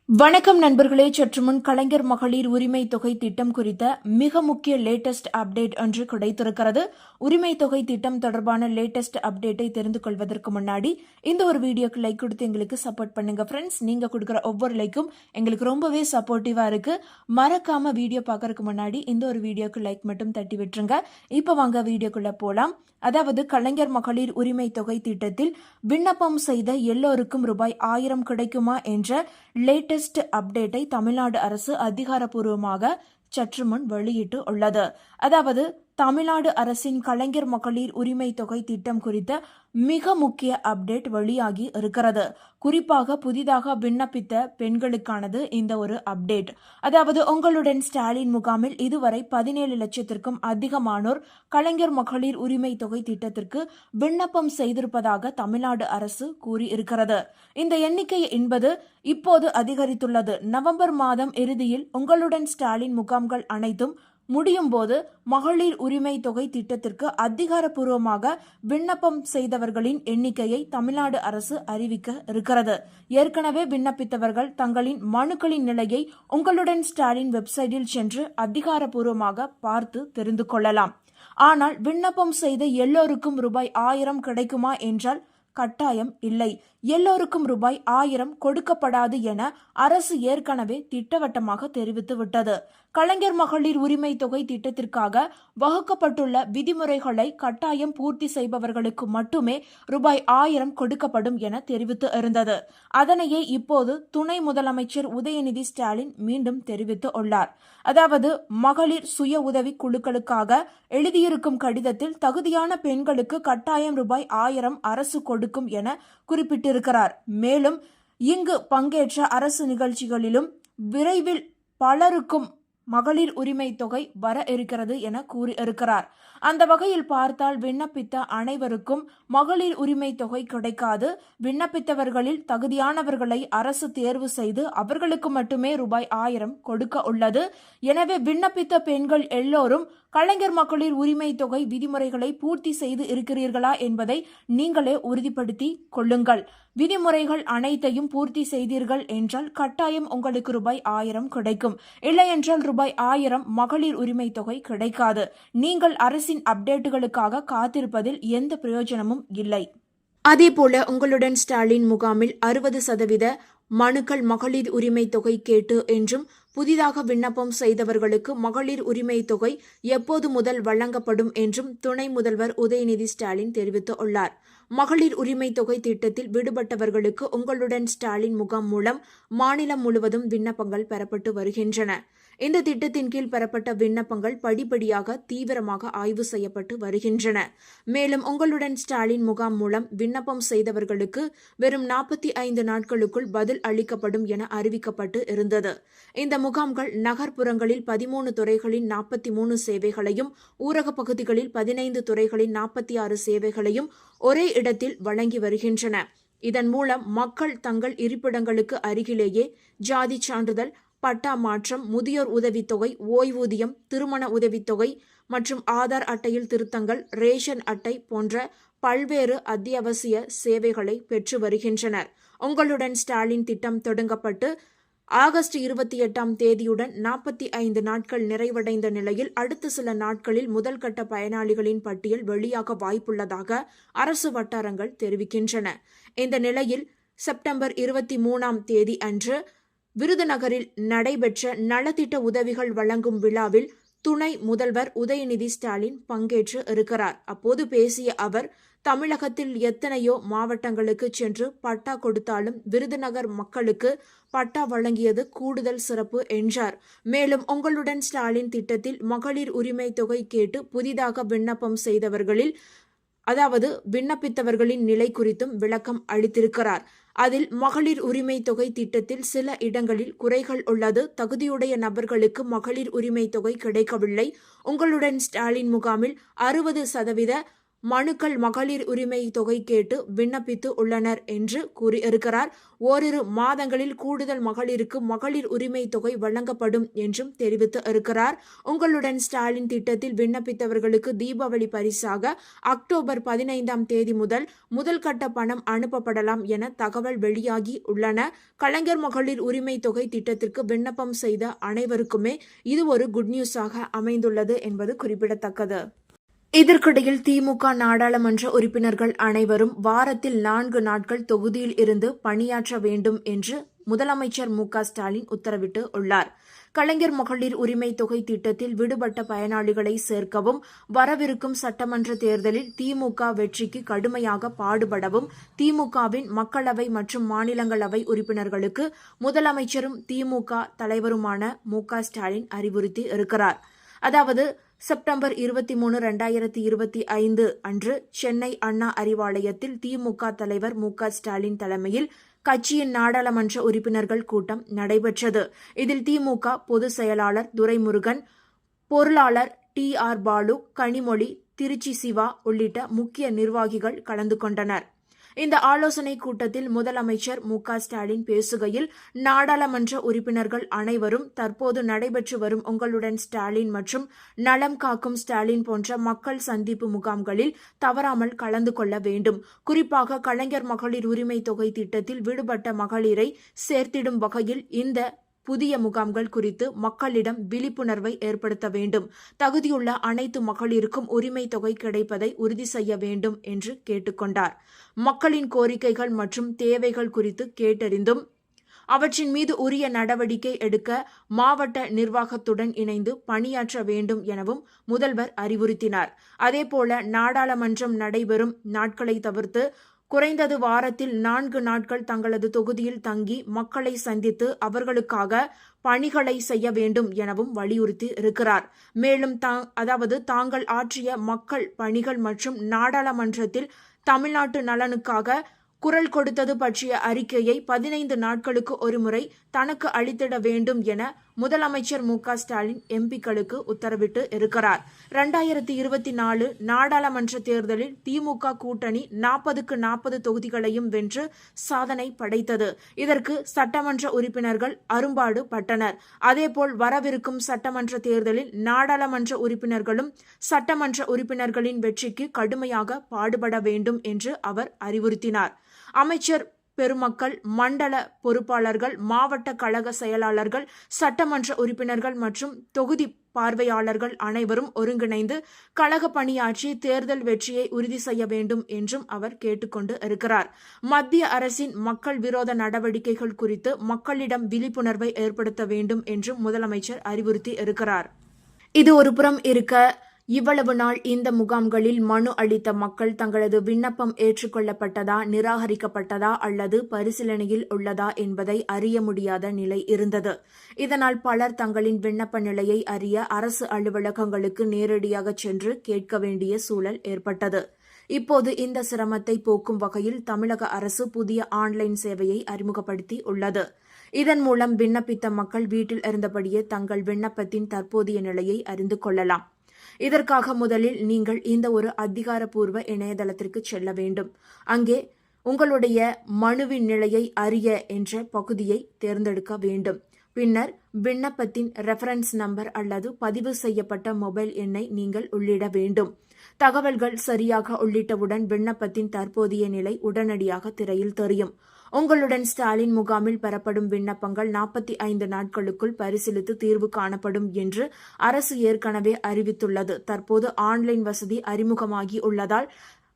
வணக்கம் நண்பர்களே. சற்று முன் கலைஞர் மகளிர் உரிமை தொகை திட்டம் குறித்த மிக முக்கிய லேட்டஸ்ட் அப்டேட் ஒன்று கிடைத்திருக்கிறது. உரிமை தொகை திட்டம் தொடர்பான லேட்டஸ்ட் அப்டேட்டை தெரிந்து கொள்வதற்கு முன்னாடி இந்த ஒரு வீடியோக்கு லைக் கொடுத்து எங்களுக்கு சப்போர்ட் பண்ணுங்க ஃப்ரெண்ட்ஸ். நீங்க கொடுக்குற ஒவ்வொரு லைக்கும் எங்களுக்கு ரொம்பவே சப்போர்ட்டிவா இருக்கு. மறக்காம வீடியோ பார்க்கறதுக்கு முன்னாடி இந்த ஒரு வீடியோக்கு லைக் மட்டும் தட்டி விட்டுருங்க. இப்போ வாங்க வீடியோக்குள்ள போலாம். அதாவது கலைஞர் மகளிர் உரிமை தொகை திட்டத்தில் விண்ணப்பம் செய்த எல்லோருக்கும் ரூபாய் 1000 கிடைக்குமா என்ற லேட்டஸ்ட் அப்டேட்டை தமிழ்நாடு அரசு அதிகாரப்பூர்வமாக சற்று முன் வெளியிட்டு உள்ளது. அதாவது தமிழ்நாடு அரசின் கலைஞர் மகளிர் உரிமை தொகை திட்டம் குறித்த மிக முக்கிய அப்டேட் வெளியாகி இருக்கிறது. குறிப்பாக புதிதாக விண்ணப்பித்த பெண்களுக்கானது இந்த ஒரு அப்டேட். அதாவது உங்களுடன் ஸ்டாலின் முகாமில் இதுவரை 17 லட்சத்திற்கும் அதிகமானோர் கலைஞர் மகளிர் உரிமை தொகை திட்டத்திற்கு விண்ணப்பம் செய்திருப்பதாக தமிழ்நாடு அரசு கூறியிருக்கிறது. இந்த எண்ணிக்கை என்பது இப்போது அதிகரித்துள்ளது. நவம்பர் மாதம் இறுதியில் உங்களுடன் ஸ்டாலின் முகாம்கள் அனைத்தும் முடியும் போது மகளிர் உரிமை தொகை திட்டத்திற்கு அதிகாரப்பூர்வமாக விண்ணப்பம் செய்தவர்களின் எண்ணிக்கையை தமிழ்நாடு அரசு அறிவிக்க இருக்கிறது. ஏற்கனவே விண்ணப்பித்தவர்கள் தங்களின் மனுக்களின் நிலையை உங்களுடன் ஸ்டாலின் வெப்சைட்டில் சென்று அதிகாரப்பூர்வமாக பார்த்து தெரிந்து கொள்ளலாம். ஆனால் விண்ணப்பம் செய்த எல்லோருக்கும் ரூபாய் 1000 கிடைக்குமா என்றால் கட்டாயம் இல்லை. எல்லோருக்கும் ரூபாய் 1000 கொடுக்கப்படாது என அரசு ஏற்கனவே திட்டவட்டமாக தெரிவித்துவிட்டது. கலைஞர் மகளிர் உரிமை தொகை திட்டத்திற்காக வகுக்கப்பட்டுள்ள விதிமுறைகளை கட்டாயம் பூர்த்தி செய்பவர்களுக்கு மட்டுமே ரூபாய் 1000 கொடுக்கப்படும் என தெரிவித்து இருந்தது. அதனையே இப்போது துணை முதலமைச்சர் உதயநிதி ஸ்டாலின் மீண்டும் தெரிவித்து உள்ளார். அதாவது மகளிர் சுய உதவி குழுக்களுக்காக எழுதியிருக்கும் கடிதத்தில் தகுதியான பெண்களுக்கு கட்டாயம் ரூபாய் 1000 அரசு கொடுக்கும் என குறிப்பிட்டிருக்கிறார். மேலும் இங்கு பங்கேற்ற அரசு நிகழ்ச்சிகளிலும் விரைவில் பலருக்கும் மகளிர் உரிமை தொகை வர இருக்கிறது என கூறியிருக்கிறார். அந்த வகையில் பார்த்தால் விண்ணப்பித்த அனைவருக்கும் மகளிர் உரிமை தொகை கிடைக்காது. விண்ணப்பித்தவர்களில் தகுதியானவர்களை அரசு தேர்வு செய்து அவர்களுக்கு மட்டுமே ரூபாய் 1000 கொடுக்க உள்ளது. எனவே விண்ணப்பித்த பெண்கள் எல்லோரும் கலைஞர் மகளிர் உரிமை தொகை விதிமுறைகளை பூர்த்தி செய்து இருக்கிறீர்களா என்பதை நீங்களே உறுதிப்படுத்தி கொள்ளுங்கள். விதிமுறைகள் அனைத்தையும் பூர்த்தி செய்தீர்கள் என்றால் கட்டாயம் உங்களுக்கு ரூபாய் 1000 கிடைக்கும். இல்லையென்றால் ரூபாய் 1000 மகளிர் உரிமை தொகை கிடைக்காது. நீங்கள் அரசின் அப்டேட்டுகளுக்காக காத்திருப்பதில் எந்த பிரயோஜனமும் இல்லை. அதேபோல உங்களுடன் ஸ்டாலின் முகாமில் 60% மனுக்கள் மகளிர் உரிமை தொகை கேட்டு என்றும் புதிதாக விண்ணப்பம் செய்தவர்களுக்கு மகளிர் உரிமை தொகை எப்போது முதல் வழங்கப்படும் என்றும் துணை முதல்வர் உதயநிதி ஸ்டாலின் தெரிவித்துள்ளார். மகளிர் உரிமை தொகை திட்டத்தில் விடுபட்டவர்களுக்கு உங்களுடன் ஸ்டாலின் முகாம் மூலம் மாநிலம் முழுவதும் விண்ணப்பங்கள் பெறப்பட்டு வருகின்றன. இந்த திட்டத்தின் கீழ் பெறப்பட்ட விண்ணப்பங்கள் படிப்படியாக தீவிரமாக ஆய்வு செய்யப்பட்டு வருகின்றன. மேலும் உங்களுடன் ஸ்டாலின் முகாம் மூலம் விண்ணப்பம் செய்தவர்களுக்கு வெறும் 45 நாட்களுக்குள் பதில் அளிக்கப்படும் என அறிவிக்கப்பட்டு இருந்தது. இந்த முகாம்கள் நகர்ப்புறங்களில் 13 துறைகளின் 43 சேவைகளையும் ஊரக பகுதிகளில் 15 துறைகளின் 46 சேவைகளையும் ஒரே இடத்தில் வழங்கி வருகின்றன. இதன் மூலம் மக்கள் தங்கள் இருப்பிடங்களுக்கு அருகிலேயே ஜாதி சான்றிதழ், பட்டா மாற்றம், முதியோர் உதவித்தொகை, ஓய்வூதியம், திருமண உதவித்தொகை மற்றும் ஆதார் அட்டையில் திருத்தங்கள், ரேஷன் அட்டை போன்ற பல்வேறு அத்தியாவசிய சேவைகளை பெற்று வருகின்றனர். உங்களுடன் ஸ்டாலின் திட்டம் தொடங்கப்பட்டு ஆகஸ்ட் 28ஆம் தேதியுடன் 45 நாட்கள் நிறைவடைந்த நிலையில் அடுத்த சில நாட்களில் முதல் கட்ட பயனாளிகளின் பட்டியல் வெளியாக வாய்ப்புள்ளதாக அரசு வட்டாரங்கள் தெரிவிக்கின்றன. இந்த நிலையில் செப்டம்பர் 23ஆம் தேதி அன்று விருதுநகரில் நடைபெற்ற நலத்திட்ட உதவிகள் வழங்கும் விழாவில் துணை முதல்வர் உதயநிதி ஸ்டாலின் பங்கேற்று இருக்கிறார். அப்போது பேசிய அவர், தமிழகத்தில் எத்தனையோ மாவட்டங்களுக்கு சென்று பட்டா கொடுத்தாலும் விருதுநகர் மக்களுக்கு பட்டா வழங்கியது கூடுதல் சிறப்பு என்றார். மேலும் உங்களுடன் ஸ்டாலின் திட்டத்தில் மகளிர் உரிமை தொகை கேட்டு புதிதாக விண்ணப்பம் செய்தவர்களில் அதாவது விண்ணப்பித்தவர்களின் நிலை குறித்தும் விளக்கம் அளித்திருக்கிறார். அதில் மகளிர் உரிமை தொகை திட்டத்தில் சில இடங்களில் குறைகள் உள்ளது. தகுதியுடைய நபர்களுக்கு மகளிர் உரிமை தொகை கிடைக்கவில்லை. உங்களுடன் ஸ்டாலின் முகாமில் 60% மனுக்கள் மகளிர் உரிமை தொகை கேட்டு விண்ணப்பித்து உள்ளனர் என்று கூறியிருக்கிறார். ஓரிரு மாதங்களில் கூடுதல் மகளிருக்கு மகளிர் உரிமை தொகை வழங்கப்படும் என்றும் தெரிவித்து இருக்கிறார். உங்களுடன் ஸ்டாலின் திட்டத்தில் விண்ணப்பித்தவர்களுக்கு தீபாவளி பரிசாக அக்டோபர் 15 முதல் கட்ட பணம் அனுப்பப்படலாம் என தகவல் வெளியாகி உள்ளன. கலைஞர் மகளிர் உரிமை தொகை திட்டத்திற்கு விண்ணப்பம் செய்த அனைவருக்குமே இது ஒரு குட் நியூஸாக அமைந்துள்ளது என்பது குறிப்பிடத்தக்கது. இதற்கிடையில் திமுக நாடாளுமன்ற உறுப்பினர்கள் அனைவரும் வாரத்தில் 4 நாட்கள் தொகுதியில் இருந்து பணியாற்ற வேண்டும் என்று முதலமைச்சர் மு.க.ஸ்டாலின் உத்தரவிட்டு உள்ளார். கலைஞர் மகளிர் உரிமை தொகை திட்டத்தில் விடுபட்ட பயனாளிகளை சேர்க்கவும், வரவிருக்கும் சட்டமன்ற தேர்தலில் திமுக வெற்றிக்கு கடுமையாக பாடுபடவும் திமுகவின் மக்களவை மற்றும் மாநிலங்களவை உறுப்பினர்களுக்கு முதலமைச்சரும் திமுக தலைவருமான மு.க.ஸ்டாலின் அறிவுறுத்தி இருக்கிறார். அதாவது செப்டம்பர் 23, 2025 அன்று சென்னை அண்ணா அறிவாலயத்தில் திமுக தலைவர் மு.க.ஸ்டாலின் தலைமையில் கட்சியின் நாடாளுமன்ற உறுப்பினர்கள் கூட்டம் நடைபெற்றது. இதில் திமுக பொதுச் செயலாளர் துரைமுருகன், பொருளாளர் டி.ஆர். பாலு, கனிமொழி, திருச்சி சிவா உள்ளிட்ட முக்கிய நிர்வாகிகள் கலந்து கொண்டனர். இந்த ஆலோசனைக் கூட்டத்தில் முதலமைச்சர் மு.க.ஸ்டாலின் பேசுகையில், நாடாளுமன்ற உறுப்பினர்கள் அனைவரும் தற்போது நடைபெற்று வரும் உங்களுடன் ஸ்டாலின் மற்றும் நலம் காக்கும் ஸ்டாலின் போன்ற மக்கள் சந்திப்பு முகாம்களில் தவறாமல் கலந்து கொள்ள வேண்டும். குறிப்பாக கலைஞர் மகளிர் உரிமை தொகை திட்டத்தில் விடுபட்ட மகளிரை சேர்த்திடும் வகையில் இந்த புதிய முகாம்கள் குறித்து மக்களிடம் விழிப்புணர்வை ஏற்படுத்த வேண்டும். தகுதியுள்ள அனைத்து மகளிருக்கும் உரிமை தொகை கிடைப்பதை உறுதி செய்ய வேண்டும் என்று கேட்டுக்கொண்டார். மக்களின் கோரிக்கைகள் மற்றும் தேவைகள் குறித்து கேட்டறிந்தும் அவற்றின் மீது உரிய நடவடிக்கை எடுக்க மாவட்ட நிர்வாகத்துடன் இணைந்து பணியாற்ற வேண்டும் எனவும் முதல்வர் அறிவுறுத்தினார். அதேபோல நாடாளுமன்றம் நடைபெறும் நாட்களை தவிர்த்து குறைந்தது வாரத்தில் 4 நாட்கள் தங்களது தொகுதியில் தங்கி மக்களை சந்தித்து அவர்களுக்காக பணிகளை செய்ய வேண்டும் எனவும் வலியுறுத்தி இருக்கிறார். மேலும் தாங்கள் ஆற்றிய மக்கள் பணிகள் மற்றும் நாடாளுமன்றத்தில் தமிழ்நாட்டு நலனுக்காக குரல் கொடுத்தது பற்றிய அறிக்கையை 15 நாட்களுக்கு ஒருமுறை தனக்கு அளித்திட வேண்டும் என முதலமைச்சர் மு.க.ஸ்டாலின் எம்பிக்களுக்கு உத்தரவிட்டு இருக்கிறார். 2024 நாடாளுமன்ற தேர்தலில் திமுக கூட்டணி 40க்கு 40 தொகுதிகளையும் வென்று சாதனை படைத்தது. இதற்கு சட்டமன்ற உறுப்பினர்கள் அரும்பாடு பட்டனர். அதேபோல் வரவிருக்கும் சட்டமன்ற தேர்தலில் நாடாளுமன்ற உறுப்பினர்களும் சட்டமன்ற உறுப்பினர்களின் வெற்றிக்கு கடுமையாக பாடுபட வேண்டும் என்று அவர் அறிவுறுத்தினார். அமைச்சர் பெருமக்கள், மண்டல பொறுப்பாளர்கள், மாவட்ட கழக செயலாளர்கள், சட்டமன்ற உறுப்பினர்கள் மற்றும் தொகுதி பார்வையாளர்கள் அனைவரும் ஒருங்கிணைந்து கழக பணியாற்றி தேர்தல் வெற்றியை உறுதி செய்ய வேண்டும் என்றும் அவர் கேட்டுக்கொண்டு இருக்கிறார். மத்திய அரசின் மக்கள் விரோத நடவடிக்கைகள் குறித்து மக்களிடம் விழிப்புணர்வை ஏற்படுத்த வேண்டும் என்றும் முதலமைச்சர் அறிவுறுத்தி இருக்கிறார். இது ஒருபுறம் இருக்க, இவ்வளவு நாள் இந்த முகாம்களில் மனு அளித்த மக்கள் தங்களது விண்ணப்பம் ஏற்றுக்கொள்ளப்பட்டதா, நிராகரிக்கப்பட்டதா அல்லது பரிசீலனையில் உள்ளதா என்பதை அறிய முடியாத நிலை இருந்தது. இதனால் பலர் தங்களின் விண்ணப்ப நிலையை அறிய அரசு அலுவலகங்களுக்கு நேரடியாக சென்று கேட்க வேண்டிய சூழல் ஏற்பட்டது. இப்போது இந்த சிரமத்தை போக்கும் வகையில் தமிழக அரசு புதிய ஆன்லைன் சேவையை அறிமுகப்படுத்தி உள்ளது. இதன் மூலம் விண்ணப்பித்த மக்கள் வீட்டில் இருந்தபடியே தங்கள் விண்ணப்பத்தின் தற்போதைய நிலையை அறிந்து கொள்ளலாம். இதற்காக முதலில் நீங்கள் இந்த ஒரு அதிகாரப்பூர்வ இணையதளத்திற்கு செல்ல வேண்டும். அங்கே உங்களுடைய மனுவின் நிலையை அறிய என்ற பகுதியை தேர்ந்தெடுக்க வேண்டும். பின்னர் விண்ணப்பத்தின் ரெஃபரன்ஸ் நம்பர் அல்லது பதிவு செய்யப்பட்ட மொபைல் எண்ணை நீங்கள் உள்ளிட வேண்டும். தகவல்கள் சரியாக உள்ளிட்டவுடன் விண்ணப்பத்தின் தற்போதைய நிலை உடனடியாக திரையில் தெரியும். உங்களுடன் ஸ்டாலின் முகாமில் பெறப்படும் விண்ணப்பங்கள் 45 நாட்களுக்குள் பரிசீலித்து தீர்வு காணப்படும் என்று அரசு ஏற்கனவே அறிவித்துள்ளது. தற்போது ஆன்லைன் வசதி அறிமுகமாகி உள்ளதால்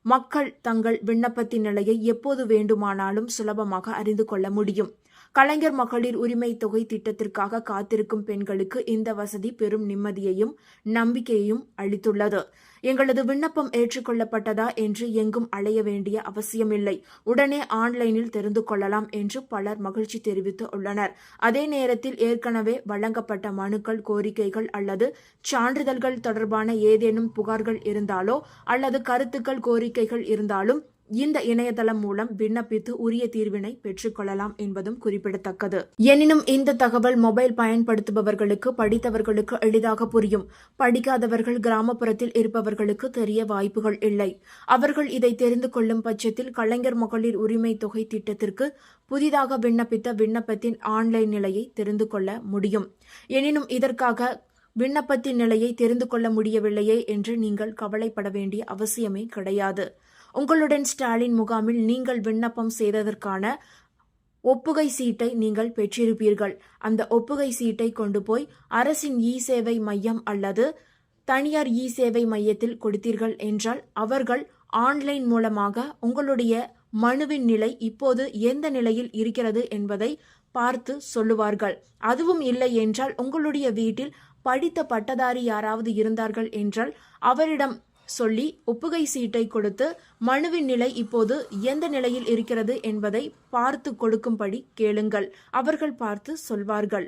மக்கள் தங்கள் விண்ணப்பத்தின் நிலையை எப்போது வேண்டுமானாலும் சுலபமாக அறிந்து கொள்ள முடியும். கலைஞர் மகளிர் உரிமை தொகை திட்டத்திற்காக காத்திருக்கும் பெண்களுக்கு இந்த வசதி பெரும் நிம்மதியையும் நம்பிக்கையையும் அளித்துள்ளது. எங்களது விண்ணப்பம் ஏற்றுக்கொள்ளப்பட்டதா என்று எங்கும் அலைய வேண்டிய அவசியமில்லை, உடனே ஆன்லைனில் தெரிந்து கொள்ளலாம் என்று பலர் மகிழ்ச்சி தெரிவித்து உள்ளனர். அதே நேரத்தில் ஏற்கனவே வழங்கப்பட்ட மனுக்கள், கோரிக்கைகள் அல்லது சான்றிதழ்கள் தொடர்பான ஏதேனும் புகார்கள் இருந்தாலோ அல்லது கருத்துக்கள், கோரிக்கைகள் இருந்தாலும் இந்த இணையதளம் மூலம் விண்ணப்பித்து உரிய தீர்வினை பெற்றுக்கொள்ளலாம் என்பதும் குறிப்பிடத்தக்கது. எனினும் இந்த தகவல் மொபைல் பயன்படுத்துபவர்களுக்கு, படித்தவர்களுக்கு எளிதாக புரியும். படிக்காதவர்கள், கிராமப்புறத்தில் இருப்பவர்களுக்கு தெரிய வாய்ப்புகள் இல்லை. அவர்கள் இதை தெரிந்து கொள்ளும் பட்சத்தில் கலைஞர் மகளிர் உரிமை தொகை திட்டத்திற்கு புதிதாக விண்ணப்பித்த விண்ணப்பத்தின் ஆன்லைன் நிலையை தெரிந்து கொள்ள முடியும். எனினும் இதற்காக விண்ணப்பத்தின் நிலையை தெரிந்து கொள்ள முடியவில்லையே என்று நீங்கள் கவலைப்பட வேண்டிய அவசியமே கிடையாது. உங்களுடன் ஸ்டாலின் முகாமில் நீங்கள் விண்ணப்பம் செய்ததற்கான ஒப்புகை சீட்டை நீங்கள் பெற்றிருப்பீர்கள். அந்த ஒப்புகை சீட்டை கொண்டு போய் அரசின் இ-சேவை மையம் அல்லது தனியார் இ-சேவை மையத்தில் கொடுத்தீர்கள் என்றால் அவர்கள் ஆன்லைன் மூலமாக உங்களுடைய மனுவின் நிலை இப்போது எந்த நிலையில் இருக்கிறது என்பதை பார்த்து சொல்லுவார்கள். அதுவும் இல்லை என்றால் உங்களுடைய வீட்டில் படித்த பட்டதாரி யாராவது இருந்தார்கள் என்றால் அவரிடம் சொல்லி ஒப்புகை சீட்டை கொடுத்து மனுவின் நிலை இப்போது எந்த நிலையில் இருக்கிறது என்பதை பார்த்து கொடுக்கும்படி கேளுங்கள். அவர்கள் பார்த்து சொல்வார்கள்.